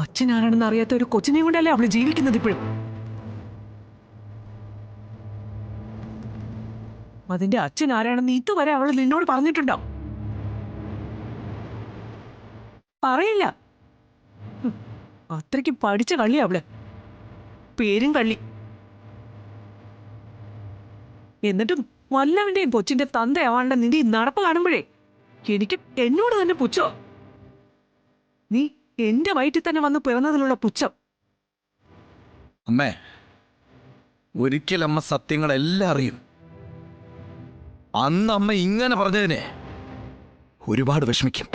അച്ഛനാരാണെന്ന് അറിയാത്ത ഒരു കൊച്ചിനെയും കൊണ്ടല്ലേ അവള് ജീവിക്കുന്നത് ഇപ്പോഴും. അതിന്റെ അച്ഛൻ ആരാണെന്ന് ഇതുവരെ അവള് നിന്നോട് പറഞ്ഞിട്ടുണ്ടോ? പറയില്ല. അത്രയ്ക്ക് പഠിച്ച കള്ളി അവള്, പേരും കള്ളി. എന്നിട്ടും വല്ലവന്റെയും കൊച്ചിന്റെ തന്തയാവാണ്ട നിന്റെ ഈ നടപ്പ് കാണുമ്പോഴേ എനിക്ക് എന്നോട് തന്നെ പുച്ഛോ. നീ എന്റെ വയറ്റിൽ തന്നെ വന്ന് പിറന്നതിലുള്ള പുച്ഛം. അമ്മേ, ഒരിക്കലമ്മ സത്യങ്ങളെല്ലാം അറിയും. അന്ന് അമ്മ ഇങ്ങനെ പറഞ്ഞതിനെ ഒരുപാട് വിഷമിക്കും,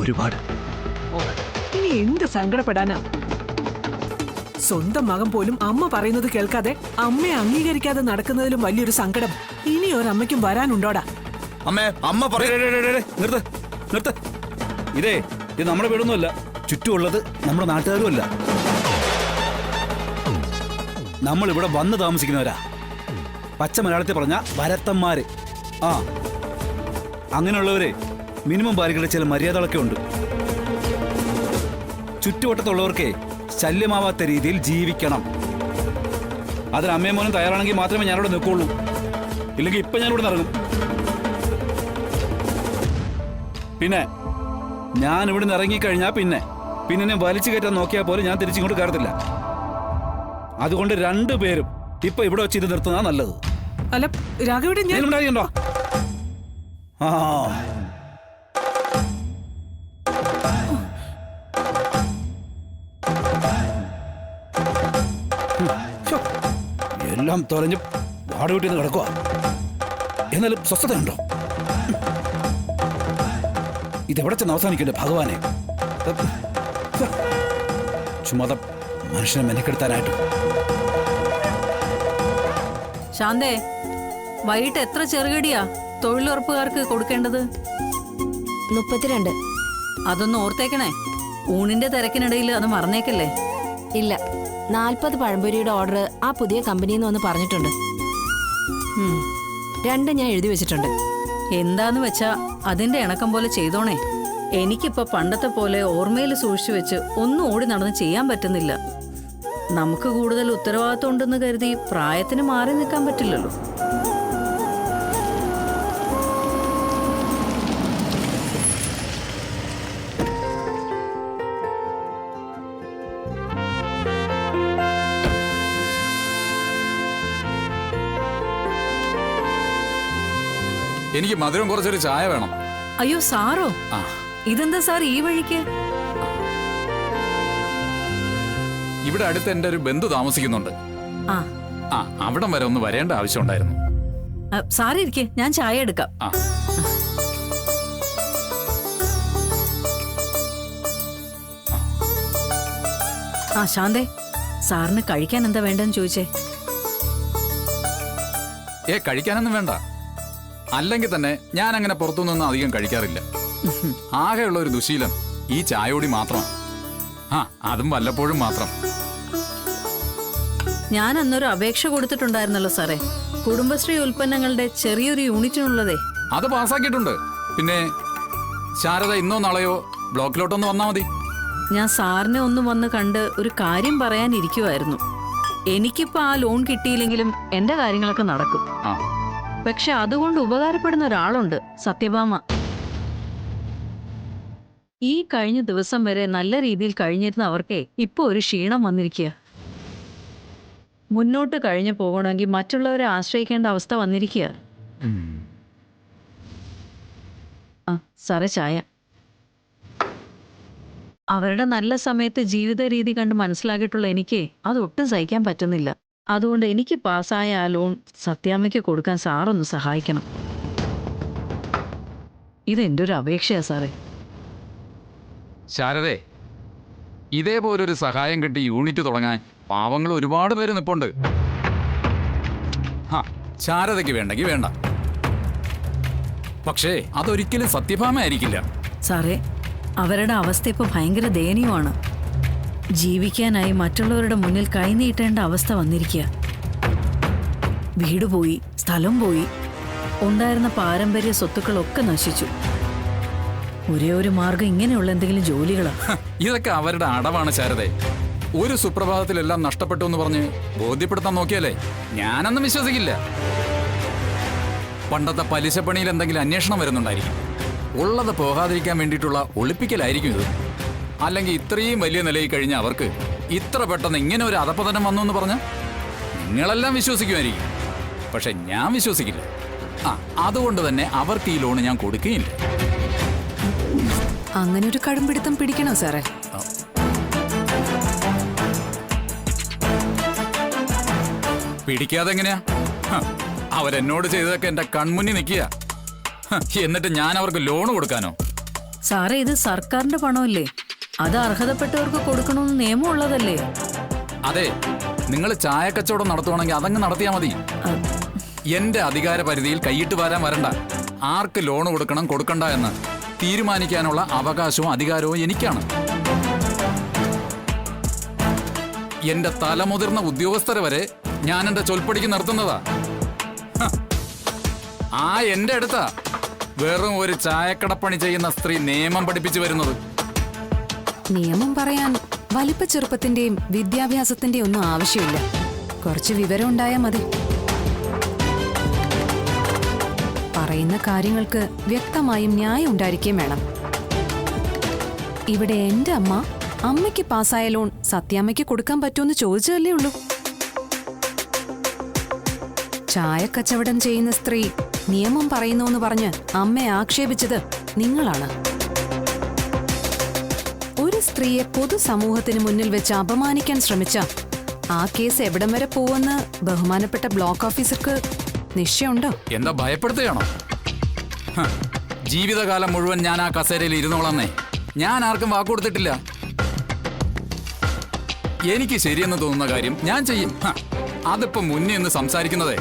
ഒരുപാട്. ഇനി എന്ത് സങ്കടപ്പെടാനാ? സ്വന്തം മകൻ പോലും അമ്മ പറയുന്നത് കേൾക്കാതെ അമ്മയെ അംഗീകരിക്കാതെ നടക്കുന്നതിലും വലിയൊരു സങ്കടം ഇനി ഒരമ്മയ്ക്കും വരാനുണ്ടോടാ? അമ്മേ, അമ്മ നിർത്ത് നിർത്ത്. ഇത് നമ്മുടെ വീടൊന്നുമല്ല, ചുറ്റുമുള്ളത് നമ്മുടെ നാട്ടുകാരുമല്ല. നമ്മളിവിടെ വന്ന് താമസിക്കുന്നവരാ. പച്ച മലയാളത്തിൽ പറഞ്ഞ വരത്തന്മാര്. ആ, അങ്ങനെയുള്ളവരെ മിനിമം പാലിക്കേണ്ട ചില മര്യാദകളൊക്കെ ഉണ്ട്. ചുറ്റുവട്ടത്തുള്ളവർക്ക് ശല്യമാവാത്ത രീതിയിൽ ജീവിക്കണം. അതിന് അമ്മയും മോനും തയ്യാറാണെങ്കിൽ മാത്രമേ ഞാനിവിടെ നിൽക്കുള്ളൂ. ഇല്ലെങ്കിൽ ഇപ്പം ഞാനിവിടെ ഇറങ്ങും. പിന്നെ ഞാൻ ഇവിടെ നിന്ന് ഇറങ്ങിക്കഴിഞ്ഞാൽ പിന്നെ എന്നെ വലിച്ചു കയറ്റാൻ നോക്കിയാൽ പോലും ഞാൻ തിരിച്ചിങ്ങോട്ട് കയറത്തില്ല. അതുകൊണ്ട് രണ്ടുപേരും ഇപ്പൊ ഇവിടെ വെച്ച് ഇത് നിർത്തുന്നതാ നല്ലത്. അല്ല രാഘവിടെ ഉണ്ടായിണ്ടോ? ആ, എല്ലാം തൊലഞ്ഞ് വാട വീട്ടിൽ നിന്ന് കിടക്കുക. എന്നാലും സ്വസ്ഥതയുണ്ടോ? ഇതെവിടെ ചെന്ന് അവസാനിക്കണ്ടേ ഭഗവാനെ? ചുമത മനുഷ്യനെ മെനക്കെടുത്താനായിട്ട്. ശാന്തേ, വൈകിട്ട് എത്ര ചെറുകടിയാ തൊഴിലുറപ്പുകാർക്ക് കൊടുക്കേണ്ടത്? 32. അതൊന്ന് ഓർത്തേക്കണേ. ഊണിന്റെ തിരക്കിനിടയിൽ അത് മറന്നേക്കല്ലേ. ഇല്ല, 40 പഴംപൊരിയുടെ ഓർഡർ ആ പുതിയ കമ്പനിയിൽ നിന്ന് പറഞ്ഞിട്ടുണ്ട്. 2 ഞാൻ എഴുതി വെച്ചിട്ടുണ്ട്. എന്താന്ന് വെച്ചാ അതിന്റെ ഇണക്കം പോലെ ചെയ്തോണേ. എനിക്കിപ്പോ പണ്ടത്തെ പോലെ ഓർമ്മയിൽ സൂക്ഷിച്ചു വെച്ച് ഒന്നും ഓടി നടന്ന് ചെയ്യാൻ പറ്റുന്നില്ല. നമുക്ക് കൂടുതൽ ഉത്തരവാദിത്വം ഉണ്ടെന്ന് കരുതി പ്രായത്തിന് മാറി നിൽക്കാൻ പറ്റില്ലല്ലോ. എനിക്ക് മധുരം കുറച്ചൊരു ചായ വേണം. അയ്യോ സാറോ? ഇതെന്താ സാർ ഈ വഴിക്ക്? ഇവിടെ അടുത്ത് എന്റെ ഒരു ബന്ധു താമസിക്കുന്നുണ്ട്. അവിടം വരെ ഒന്ന് വരേണ്ട ആവശ്യമുണ്ടായിരുന്നു. സാറേ ഇരിക്കെ, ഞാൻ ചായ എടുക്കാം. ശാന്തേ, സാറിന് കഴിക്കാൻ എന്താ വേണ്ടെന്ന് ചോദിച്ചേ. കഴിക്കാനൊന്നും വേണ്ട. അല്ലെങ്കിൽ തന്നെ ഞാൻ അങ്ങനെ പുറത്തുനിന്നൊന്നും അധികം കഴിക്കാറില്ല. ആകെയുള്ള ഒരു ദുശീലം ഈ ചായയോടി മാത്രമാണ്. അതും വല്ലപ്പോഴും മാത്രം. ഞാൻ അന്നൊരു അപേക്ഷ കൊടുത്തിട്ടുണ്ടായിരുന്നല്ലോ സാറേ, കുടുംബശ്രീ ഉൽപ്പന്നങ്ങളുടെ ചെറിയൊരു യൂണിറ്റിനുള്ളതേ. അത് പാസ്സാക്കിയിട്ടുണ്ട്. പിന്നെ ശാരദ ഇന്നോ നാളെയോ ബ്ലോക്കിലോട്ടൊന്ന് വന്നാ മതി. ഞാൻ സാറിനെ ഒന്ന് വന്ന് കണ്ട് ഒരു കാര്യം പറയാനിരിക്കുമായിരുന്നു. എനിക്കിപ്പോ ആ ലോൺ കിട്ടിയില്ലെങ്കിലും എന്റെ കാര്യങ്ങളൊക്കെ നടക്കും. പക്ഷെ അതുകൊണ്ട് ഉപകാരപ്പെടുന്ന ഒരാളുണ്ട്, സത്യഭാമ. ഈ കഴിഞ്ഞ ദിവസം വരെ നല്ല രീതിയിൽ കഴിഞ്ഞിരുന്ന അവർക്കേ ഇപ്പൊ ഒരു ക്ഷീണം വന്നിരിക്കുക. മുന്നോട്ട് കഴിഞ്ഞു പോകണമെങ്കിൽ മറ്റുള്ളവരെ ആശ്രയിക്കേണ്ട അവസ്ഥ വന്നിരിക്കുക. സാറേ ചായ. അവരുടെ നല്ല സമയത്ത് ജീവിത രീതി കണ്ട് മനസ്സിലാക്കിയിട്ടുള്ള എനിക്ക് അതൊട്ടും സഹിക്കാൻ പറ്റുന്നില്ല. അതുകൊണ്ട് എനിക്ക് പാസ്സായ ആ ലോൺ സത്യാമ്മയ്ക്ക് കൊടുക്കാൻ സാറൊന്ന് സഹായിക്കണം. ഇതെന്റെ ഒരു അപേക്ഷയാ സാറേ. ശാരദേ, ഇതേപോലൊരു സഹായം കിട്ടി യൂണിറ്റ് തുടങ്ങാൻ പാവങ്ങൾ ഒരുപാട് പേര് നിപ്പുണ്ട്. ശാരദയ്ക്ക് വേണ്ടെങ്കിൽ വേണ്ട. പക്ഷേ അതൊരിക്കലും സത്യഭാമ ആയിരിക്കില്ല. സാറേ, അവരുടെ അവസ്ഥ ഇപ്പൊ ഭയങ്കര ദയനീയമാണ്. ജീവിക്കാനായി മറ്റുള്ളവരുടെ മുന്നിൽ കൈനീട്ടേണ്ട അവസ്ഥ വന്നിരിക്കുക. വീട് പോയി, സ്ഥലം പോയി, ഉണ്ടായിരുന്ന പാരമ്പര്യ സ്വത്തുക്കളൊക്കെ നശിച്ചു. ഒരേ ഒരു മാർഗം ഇങ്ങനെയുള്ള എന്തെങ്കിലും ജോലികളാ. ഇതൊക്കെ അവരുടെ അടവാണ് ശാരദേ. ഒരു സുപ്രഭാതത്തിലെല്ലാം നഷ്ടപ്പെട്ടു എന്ന് പറഞ്ഞ് ബോധ്യപ്പെടുത്താൻ നോക്കിയാലേ ഞാനൊന്നും വിശ്വസിക്കില്ല. പണ്ടത്തെ പലിശപ്പണിയിൽ എന്തെങ്കിലും അന്വേഷണം വരുന്നുണ്ടായിരിക്കും. ഉള്ളത് പോകാതിരിക്കാൻ വേണ്ടിയിട്ടുള്ള ഒളിപ്പിക്കലായിരിക്കും ഇത്. അല്ലെങ്കിൽ ഇത്രയും വലിയ നിലയിൽ കഴിഞ്ഞ അവർക്ക് ഇത്ര പെട്ടെന്ന് ഇങ്ങനെ ഒരു അധപതനം വന്നു എന്ന് പറഞ്ഞ് നിങ്ങളെല്ലാം വിശ്വസിക്കുമായിരിക്കും. പക്ഷെ ഞാൻ വിശ്വസിക്കില്ല. അതുകൊണ്ട് തന്നെ അവർക്ക് ഈ ലോണ് ഞാൻ കൊടുക്കുകയില്ല. അങ്ങനെ ഒരു കടുംപിടുത്തം പിടിക്കണോ സാറേ? പിടിക്കാതെ എങ്ങനെയാ? അവരെന്നോട് ചെയ്തതൊക്കെ എന്റെ കൺമുന്നിൽ നിൽക്കുക. എന്നിട്ട് ഞാൻ അവർക്ക് ലോണ് കൊടുക്കാനോ? സാറേ, ഇത് സർക്കാരിന്റെ പണമല്ലേ? അത് അർഹതപ്പെട്ടവർക്ക് കൊടുക്കണമെന്ന് നിയമം ഉള്ളതല്ലേ? അതെ, നിങ്ങൾ ചായ കച്ചവടം നടത്തുവാണെങ്കിൽ അതങ്ങ് നടത്തിയാൽ മതി. എന്റെ അധികാര പരിധിയിൽ കൈയിട്ട് വരാൻ വരണ്ട. ആർക്ക് ലോണ് കൊടുക്കണം കൊടുക്കണ്ട എന്ന് തീരുമാനിക്കാനുള്ള അവകാശവും അധികാരവും എനിക്കാണ്. എന്റെ തലമുതിർന്ന ഉദ്യോഗസ്ഥരെ വരെ ഞാൻ എന്റെ ചൊൽപ്പടിക്ക് നിർത്തുന്നതാ. എന്റെ അടുത്താ വെറും ഒരു ചായക്കടപ്പണി ചെയ്യുന്ന സ്ത്രീ നിയമം പഠിപ്പിച്ചു വരുന്നത്. നിയമം പറയാൻ വലിപ്പ ചെറുപ്പത്തിന്റെയും വിദ്യാഭ്യാസത്തിന്റെയും ഒന്നും ആവശ്യമില്ല. കുറച്ച് വിവരം ഉണ്ടായാൽ മതി. പറയുന്ന കാര്യങ്ങൾക്ക് വ്യക്തമായും ന്യായം ഉണ്ടായിരിക്കുകയും വേണം. ഇവിടെ എന്റെ അമ്മയ്ക്ക് പാസ്സായ ലോൺ സത്യാമ്മയ്ക്ക് കൊടുക്കാൻ പറ്റുമെന്ന് ചോദിച്ചതല്ലേ ഉള്ളൂ. ചായ കച്ചവടം ചെയ്യുന്ന സ്ത്രീ നിയമം പറയുന്നുവെന്ന് പറഞ്ഞ് അമ്മയെ ആക്ഷേപിച്ചത് നിങ്ങളാണ്. ഒരു സ്ത്രീയെ പൊതുസമൂഹത്തിന് മുന്നിൽ വെച്ച് അപമാനിക്കാൻ ശ്രമിച്ച ആ കേസ് എവിടം വരെ പോവെന്ന് ബഹുമാനപ്പെട്ട ബ്ലോക്ക് ഓഫീസർക്ക് നിശ്ചയമുണ്ടോ? എന്താ ഭയപ്പെടുത്തുകയാണോ? ജീവിതകാലം മുഴുവൻ ഞാൻ ആ കസേരയിൽ ഇരുന്നോളന്നേ. ഞാൻ ആർക്കും വാക്കുകൊടുത്തിട്ടില്ല. എനിക്ക് ശരിയെന്ന് തോന്നുന്ന കാര്യം ഞാൻ ചെയ്യും. അതിപ്പോ മുന്നേ എന്ന് സംസാരിക്കുന്നതേ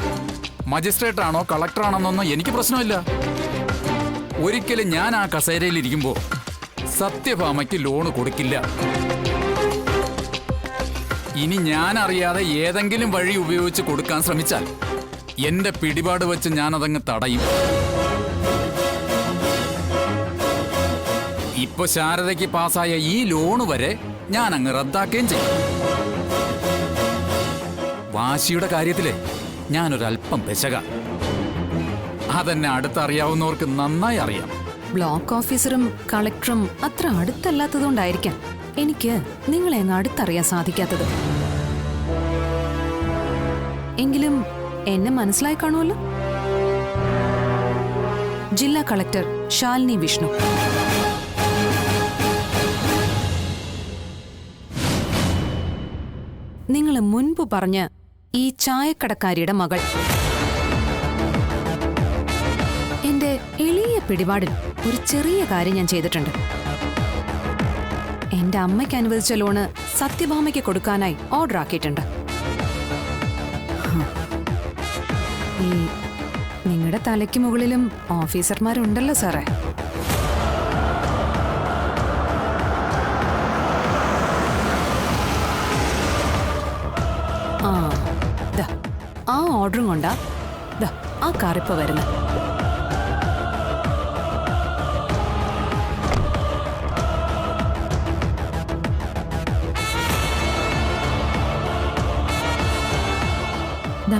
മജിസ്ട്രേറ്റ് ആണോ കളക്ടറാണെന്നൊന്നും എനിക്ക് പ്രശ്നമില്ല. ഒരിക്കലും ഞാൻ ആ കസേരയിൽ ഇരിക്കുമ്പോ സത്യഭാമയ്ക്ക് ലോണ് കൊടുക്കില്ല. ഇനി ഞാൻ അറിയാതെ ഏതെങ്കിലും വഴി ഉപയോഗിച്ച് കൊടുക്കാൻ ശ്രമിച്ചാൽ എന്റെ പിടിപാട് വെച്ച് ഞാൻ അതങ്ങ് തടയും. ഇപ്പൊ ശാരദയ്ക്ക് പാസ്സായ ഈ ലോണ് വരെ ഞാൻ അങ്ങ് റദ്ദാക്കുകയും ചെയ്യും. വാശിയുടെ കാര്യത്തില് ഞാനൊരല്പം പെശക. അതെന്നെ അടുത്തറിയാവുന്നവർക്ക് നന്നായി അറിയാം. ബ്ലോക്ക് ഓഫീസറും കളക്ടറും അത്ര അടുത്തല്ലാത്തതുകൊണ്ടായിരിക്കാം എനിക്ക് നിങ്ങളെ അങ്ങ് അടുത്തറിയാൻ സാധിക്കാത്തത്. എങ്കിലും എന്നെ മനസ്സിലായി കാണുമല്ലോ. ജില്ലാ കളക്ടർ ശാലിനി വിഷ്ണു. നിങ്ങൾ മുൻപ് പറഞ്ഞ ഈ ചായക്കടക്കാരിയുടെ മകൾ. എന്റെ എളിയ പിടിപാടിൽ ഒരു ചെറിയ കാര്യം ഞാൻ ചെയ്തിട്ടുണ്ട്. എന്റെ അമ്മയ്ക്ക് അനുവദിച്ച ലോണ് സത്യഭാമയ്ക്ക് കൊടുക്കാനായി ഓർഡർ ആക്കിയിട്ടുണ്ട്. ഈ നിങ്ങളുടെ തലയ്ക്ക് മുകളിലും ഓഫീസർമാരുണ്ടല്ലോ സാറേ. ആ ഓർഡറും കൊണ്ടാ ആ കാറിപ്പ വരുന്നത്.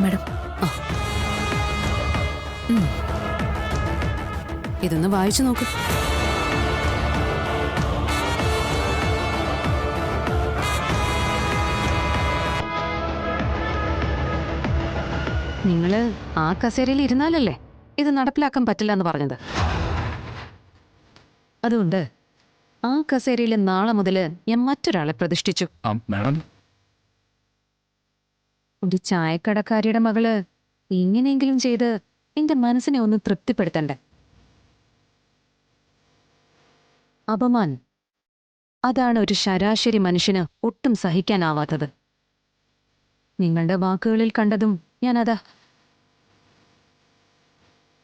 മാഡം, ഇതൊന്ന് വായിച്ചു നോക്കൂ. നിങ്ങള് ആ കസേരയിൽ ഇരുന്നാലല്ലേ ഇത് നടപ്പിലാക്കാൻ പറ്റില്ല എന്ന് പറഞ്ഞത്. അതുകൊണ്ട് ആ കസേരയിൽ നാളെ മുതല് ഞാൻ മറ്റൊരാളെ പ്രതിഷ്ഠിച്ചു. ഒരു ചായക്കടക്കാരിയുടെ മകള് ഇങ്ങനെയെങ്കിലും ചെയ്ത് എന്റെ മനസ്സിനെ ഒന്ന് തൃപ്തിപ്പെടുത്തണ്ടേ. അപമാനം അതാണ് ഒരു ശരാശരി മനുഷ്യന് ഒട്ടും സഹിക്കാനാവാത്തത്. നിങ്ങളുടെ വാക്കുകളിൽ കണ്ടതും ഞാനതാ.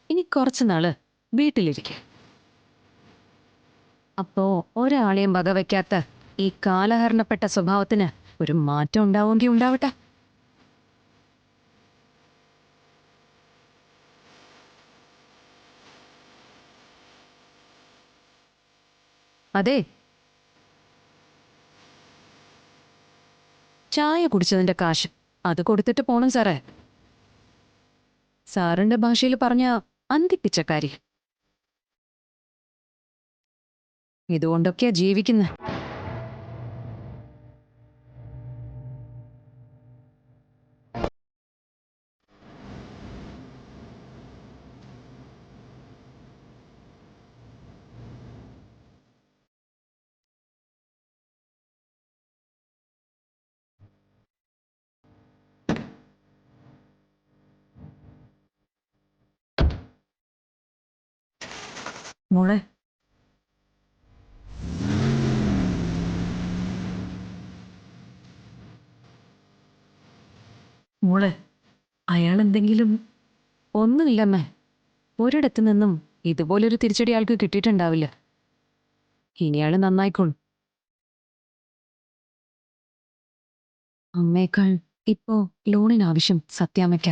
ഇനി കുറച്ചുനാള് വീട്ടിലിരിക്കെ. അപ്പോ ഒരാളെയും വകവയ്ക്കാത്ത ഈ കാലഹരണപ്പെട്ട സ്വഭാവത്തിന് ഒരു മാറ്റം ഉണ്ടാവുമെങ്കിൽ ഉണ്ടാവട്ടെ. അതെ, ചായ കുടിച്ചതിന്റെ കാശ് അത് കൊടുത്തിട്ട് പോണം സാറേ. സാറിന്റെ ഭാഷയിൽ പറഞ്ഞ അന്തിപ്പിച്ചക്കാരി. ഇതുകൊണ്ടൊക്കെയാ ജീവിക്കുന്നത്. മോളെ, മോളെ, അയാൾ എന്തെങ്കിലും? ഒന്നുമില്ലമ്മേ, ഒരിടത്തു നിന്നും ഇതുപോലൊരു തിരിച്ചടി ആൾക്ക് കിട്ടിയിട്ടുണ്ടാവില്ല. ഇനിയാള് നന്നായിക്കോളും. അമ്മേക്കാൾ ഇപ്പോ ലോണിനാവശ്യം സത്യാമ്മയ്ക്ക.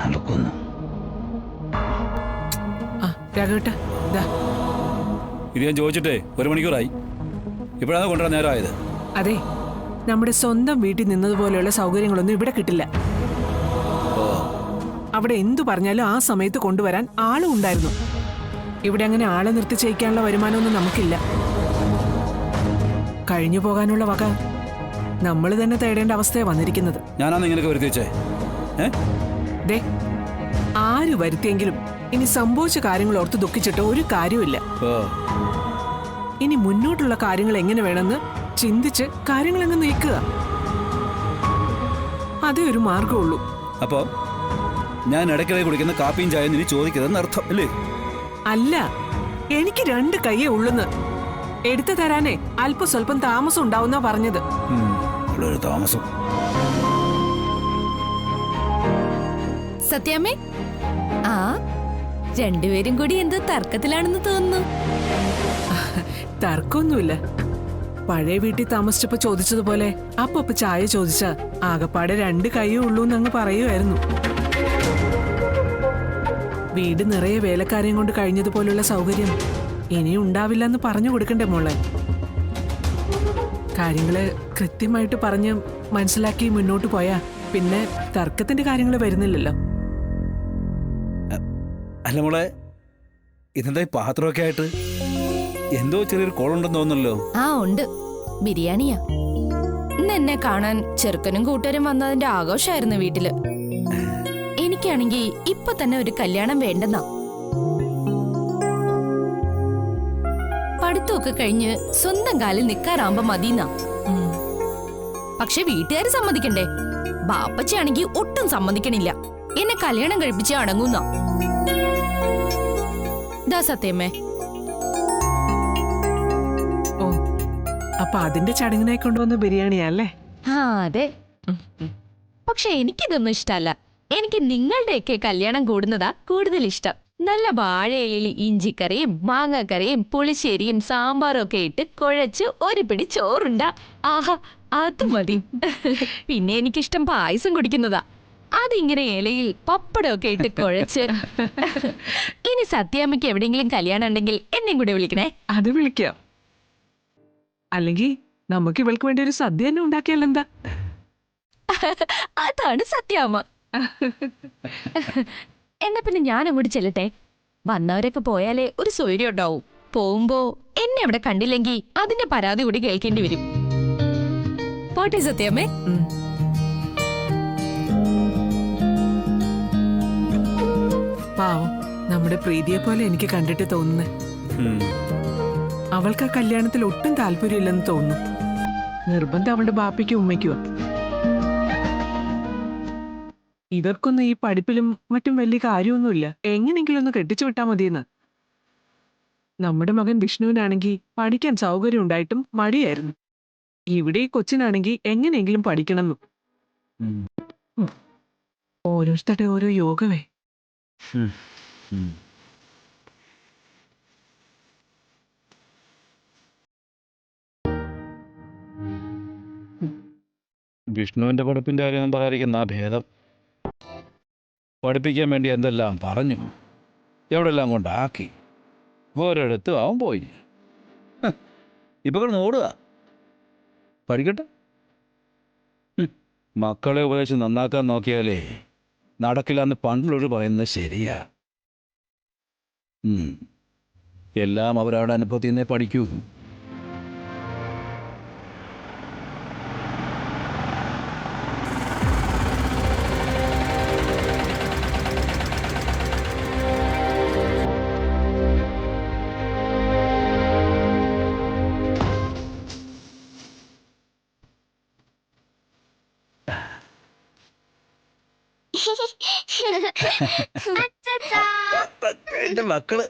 നടക്കുന്നു. രാഘവേട്ട, ഇത് ഞാൻ ചോദിച്ചിട്ടേ 1 മണിക്കൂറായി. ഇപ്പോഴാണ് കൊണ്ടുവരാൻ നേരമായത്. അതെ, നമ്മുടെ സ്വന്തം വീട്ടിൽ നിന്നതുപോലെയുള്ള സൗകര്യങ്ങളൊന്നും ഇവിടെ കിട്ടില്ല. അവിടെ എന്തു പറഞ്ഞാലും ആ സമയത്ത് കൊണ്ടുവരാൻ ആളും ഉണ്ടായിരുന്നു. ഇവിടെ അങ്ങനെ ആളെ നിർത്തി ചെയ്യിക്കാനുള്ള വരുമാനമൊന്നും നമുക്കില്ല. കഴിഞ്ഞു പോകാനുള്ള വക നമ്മൾ തന്നെ തേടേണ്ട അവസ്ഥയാണ് വന്നിരിക്കുന്നത്. ഞാനാന്ന് ഇങ്ങനെയൊക്കെ വരുത്തി വെച്ചേ. ദേ, ആര് വരുത്തിയെങ്കിലും ഇനി സംഭവിച്ച കാര്യങ്ങൾ ഓർത്ത് ദുഃഖിച്ചിട്ട് ഒരു കാര്യമില്ല. ഇനി മുന്നോട്ടുള്ള കാര്യങ്ങൾ എങ്ങനെ വേണമെന്ന് ചിന്തിച്ച് കാര്യങ്ങൾ അങ്ങ് നീക്കുക. അതേ ഒരു മാർഗമുള്ളൂ. അപ്പോ ഞാൻ ഇടയ്ക്കിടെ കുടിക്കുന്ന കാപ്പിയും ചായ ഇനി ചോദിക്കരുതെന്ന് അർത്ഥം അല്ലേ? അല്ല, എനിക്ക് 2 കൈയേ ഉള്ളെന്ന്. എടുത്തു തരാനേ അല്പം സ്വല്പം താമസം ഉണ്ടാവുന്ന പറഞ്ഞത്. ഒരു താമസം. സത്യാമ്മേ, ആ രണ്ടുപേരും കൂടി എന്തോ തർക്കത്തിലാണെന്ന് തോന്നുന്നു. തർക്കമൊന്നുമില്ല. പഴയ വീട്ടിൽ താമസിച്ചപ്പോ ചോദിച്ചതുപോലെ അപ്പൊ ചായ ചോദിച്ച ആകപ്പാടെ 2 കൈയേ ഉള്ളൂ എന്നങ്ങ് പറയുമായിരുന്നു. വീട് നിറയെ വേലക്കാരെയും കൊണ്ട് കഴിഞ്ഞതുപോലുള്ള സൗകര്യം ഇനിയും ഉണ്ടാവില്ലെന്ന് പറഞ്ഞു കൊടുക്കണ്ടേ മോളെ? കാര്യങ്ങള് കൃത്യമായിട്ട് പറഞ്ഞ് മനസ്സിലാക്കി മുന്നോട്ട് പോയാ പിന്നെ തർക്കത്തിന്റെ കാര്യങ്ങൾ വരുന്നില്ലല്ലോ. അല്ല മോളെ, ഇതെന്താ ഈ പാത്രമൊക്കെ ആയിട്ട്? എന്തോ ചെറിയൊരു കോളുണ്ടെന്ന് തോന്നുന്നല്ലോ. ആ ഉണ്ട്, ബിരിയാണിയാ. ഇന്ന് എന്നെ കാണാൻ ചെറുക്കനും കൂട്ടരും വന്നതിന്റെ ആഘോഷമായിരുന്നു വീട്ടില്. എനിക്കാണെങ്കി ഇപ്പൊ തന്നെ ഒരു കല്യാണം വേണ്ടെന്നാ. പഠിത്തമൊക്കെ കഴിഞ്ഞ് സ്വന്തം കാലിൽ നിക്കാറാകുമ്പോ മതിന്നാ. പക്ഷെ വീട്ടുകാര് സമ്മതിക്കണ്ടേ? ബാപ്പച്ചാണെങ്കി ഒട്ടും സമ്മതിക്കണില്ല. എന്നെ കല്യാണം കഴിപ്പിച്ച് അടങ്ങുന്ന. ദാ സത്യമേ. ഓ, അപ്പൊ അതിന്റെ ചടങ്ങിനായി കൊണ്ടുവന്ന ബിരിയാണിയല്ലേ? ആ അതെ. പക്ഷെ എനിക്കിതൊന്നും ഇഷ്ടല്ല. എനിക്ക് നിങ്ങളുടെയൊക്കെ കല്യാണം കൂടുന്നതാ കൂടുതൽ ഇഷ്ടം. നല്ല വാഴയിലയിൽ ഇഞ്ചിക്കറിയും മാങ്ങാക്കറിയും പുളിശ്ശേരിയും സാമ്പാറും ഒക്കെ ഇട്ട് കുഴച്ച് ഒരു പിടി ചോറുണ്ട. ആഹാ, അത് മതി. പിന്നെ എനിക്കിഷ്ടം പായസം കുടിക്കുന്നതാ. അതിങ്ങനെ ഇലയിൽ പപ്പടമൊക്കെ ഇട്ട് കുഴച്ച്. ഇനി സത്യാമ്മയ്ക്ക് എവിടെയെങ്കിലും കല്യാണം ഉണ്ടെങ്കിൽ എന്നെയും കൂടെ വിളിക്കണേ. അത് വിളിക്കാം. അല്ലെങ്കിൽ നമുക്ക് ഇവൾക്ക് വേണ്ടി ഒരു സദ്യ തന്നെ ഉണ്ടാക്കിയാൽ എന്താ? അതാണ് സത്യാമ്മ. എന്നാ പിന്നെ ഞാൻ അങ്ങോട്ട് ചെല്ലട്ടെ. വന്നവരൊക്കെ പോയാലേ ഒരു സൗകര്യം ഉണ്ടാവും. പോകുമ്പോ എന്നെ അവിടെ കണ്ടില്ലെങ്കിൽ അതിന്റെ പരാതി കൂടി കേൾക്കേണ്ടി വരും. പോട്ടെ സത്യാമ്മേ. പാവം, നമ്മുടെ പ്രീതിയെ പോലെ എനിക്ക് കണ്ടിട്ട് തോന്നുന്നേ. അവൾക്ക് ആ കല്യാണത്തിൽ ഒട്ടും താല്പര്യമില്ലെന്ന് തോന്നുന്നു. നിർബന്ധം അവളുടെ ബാപ്പയ്ക്കും ഉമ്മയ്ക്കുവാ. ഇവർക്കൊന്നും ഈ പഠിപ്പിലും മറ്റും വലിയ കാര്യമൊന്നുമില്ല. എങ്ങനെയെങ്കിലും ഒന്ന് കെട്ടിച്ചു വിട്ടാ മതിയെന്ന്. നമ്മുടെ മകൻ വിഷ്ണുവിനാണെങ്കിൽ പഠിക്കാൻ സൗകര്യം ഉണ്ടായിട്ടും മടിയായിരുന്നു. ഇവിടെ ഈ കൊച്ചിനാണെങ്കിൽ എങ്ങനെയെങ്കിലും പഠിക്കണമെന്നും. ഓരോരുത്തരുടെ ഓരോ യോഗമേ. വിഷ്ണുവിൻ്റെ പഠിപ്പിൻ്റെ കാര്യം പറയാതിരിക്കുന്ന ഭേദം. പഠിപ്പിക്കാൻ വേണ്ടി എന്തെല്ലാം പറഞ്ഞു, എവിടെല്ലാം കൊണ്ടാക്കി, ഓരോരിടത്തും അവൻ പോയി. ഇപ്പൊ കിടന്ന് ഓടുക. പഠിക്കട്ടെ. മക്കളെ ഉപദേശിച്ച് നന്നാക്കാൻ നോക്കിയാലേ നടക്കില്ല എന്ന് പണ്ടുള്ളവർ പറയുന്നത് ശരിയാ. എല്ലാം അവരവരുടെ അനുഭവത്തിൽ നിന്നേ പഠിക്കൂ. എന്റെ മക്കള്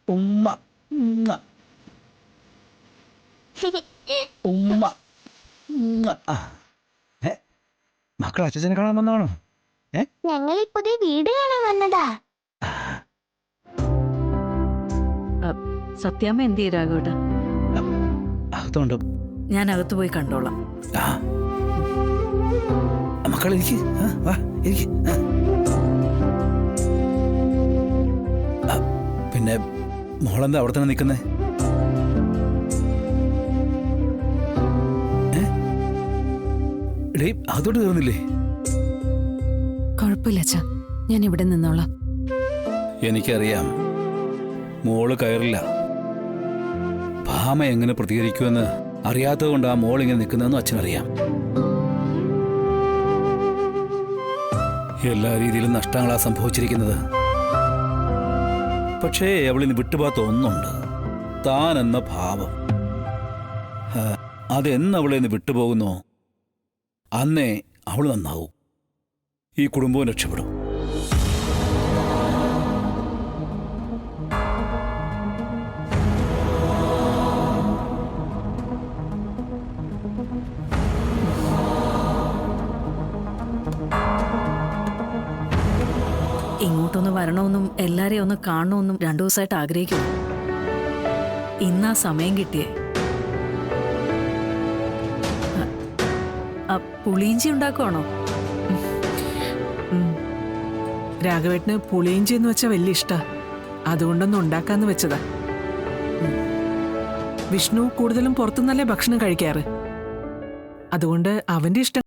ഉമ്മ ഉമ്മ ഉമ്മ ഉമ്മ. മക്കൾ അച്ഛനെ കാണാൻ വന്നതാണോ? ഞങ്ങൾ പുതിയ വീട് കാണാൻ വന്നതാ. സത്യാമ്മ എന്ത് ചെയ്യും രാഘവേട്ടാ? അകത്തോണ്ട് ഞാൻ അകത്ത് പോയി കണ്ടോളാം. മക്കൾ ഇരിക്ക്. വാ ഇരിക്ക്. പിന്നെ മോളെന്താ അവിടെ തന്നെ നിൽക്കുന്നേ? അതോട്ട് തീർന്നില്ലേ? കുഴപ്പമില്ല അച്ഛാ, ഞാൻ ഇവിടെ നിന്നോളാം. എനിക്കറിയാം മോള് കയറില്ല. ഭാമ എങ്ങനെ പ്രതികരിക്കുമെന്ന് അറിയാത്തത് കൊണ്ട് ആ മോൾ ഇങ്ങനെ നിൽക്കുന്നതെന്ന് അച്ഛനറിയാം. എല്ലാ രീതിയിലും നഷ്ടങ്ങളാ സംഭവിച്ചിരിക്കുന്നത്. പക്ഷേ അവളിന് വിട്ടുപോകാത്ത ഒന്നുണ്ട്, താൻ എന്ന ഭാവം. അതെന്ന് അവളെ നിന്ന് വിട്ടുപോകുന്നോ അന്നേ അവൾ നന്നാവും, ഈ കുടുംബവും രക്ഷപ്പെടും. ഇങ്ങോട്ടൊന്ന് വരണമെന്നും എല്ലാരെയും ഒന്ന് കാണണമെന്നും 2 ദിവസമായിട്ട് ആഗ്രഹിക്കുന്നു. ഇന്നാ സമയം കിട്ടിയേ. പുളിയിഞ്ചി ഉണ്ടാക്കുവാണോ? രാഘവേട്ടന് പുളിയിഞ്ചി എന്ന് വെച്ചാൽ വലിയ ഇഷ്ടാ, അതുകൊണ്ടൊന്ന് ഉണ്ടാക്കാന്ന് വെച്ചതാ. വിഷ്ണു കൂടുതലും പുറത്തുനിന്നല്ലേ ഭക്ഷണം കഴിക്കാറ്, അതുകൊണ്ട് അവന്റെ ഇഷ്ടം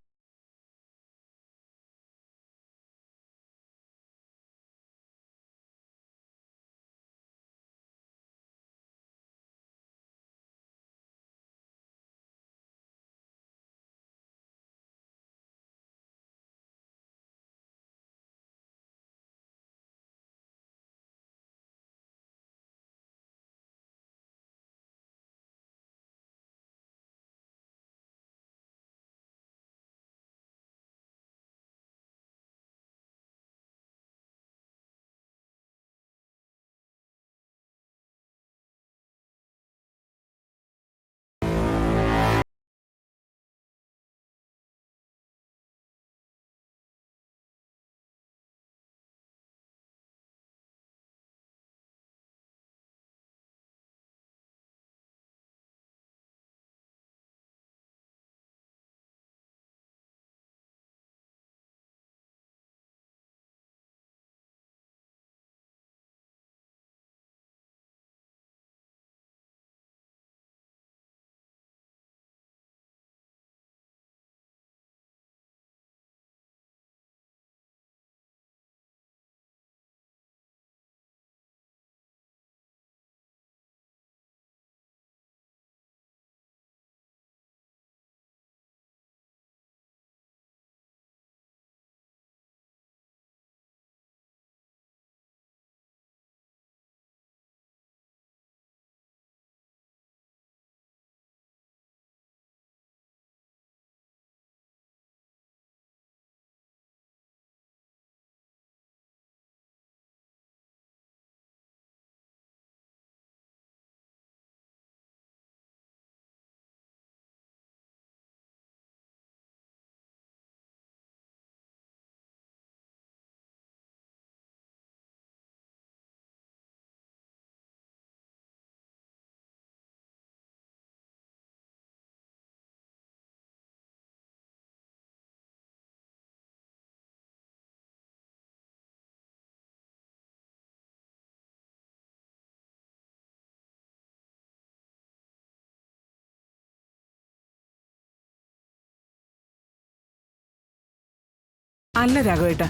അല്ല രാഘവേട്ട,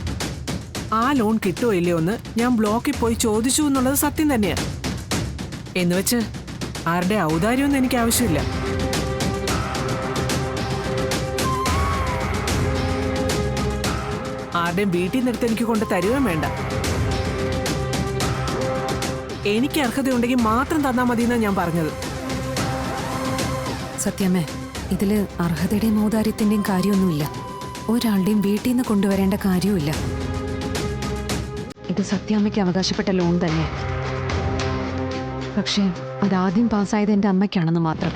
ആ ലോൺ കിട്ടുമോ ഇല്ലയോ എന്ന് ഞാൻ ബ്ലോക്കിൽ പോയി ചോദിച്ചു എന്നുള്ളത് സത്യം തന്നെയാ. എന്നുവെച്ച് ആരുടെ ഔദാര്യമൊന്നും എനിക്ക് ആവശ്യമില്ല. ആരുടെയും വീട്ടിൽ നിന്നെടുത്ത് എനിക്ക് കൊണ്ട് തരുകയും വേണ്ട. എനിക്ക് അർഹതയുണ്ടെങ്കിൽ മാത്രം തന്നാൽ മതി എന്നാണ് ഞാൻ പറഞ്ഞത്. സത്യമേ, ഇതില് അർഹതയുടെയും ഔദാര്യത്തിന്റെയും കാര്യമൊന്നുമില്ല. ഒരാളുടെയും വീട്ടിൽ നിന്ന് കൊണ്ടുവരേണ്ട കാര്യവുമില്ല. ഇത് സത്യാമ്മയ്ക്ക് അവകാശപ്പെട്ട ലോൺ തന്നെ. പക്ഷേ അതാദ്യം പാസ്സായത് എൻ്റെ അമ്മയ്ക്കാണെന്ന് മാത്രം.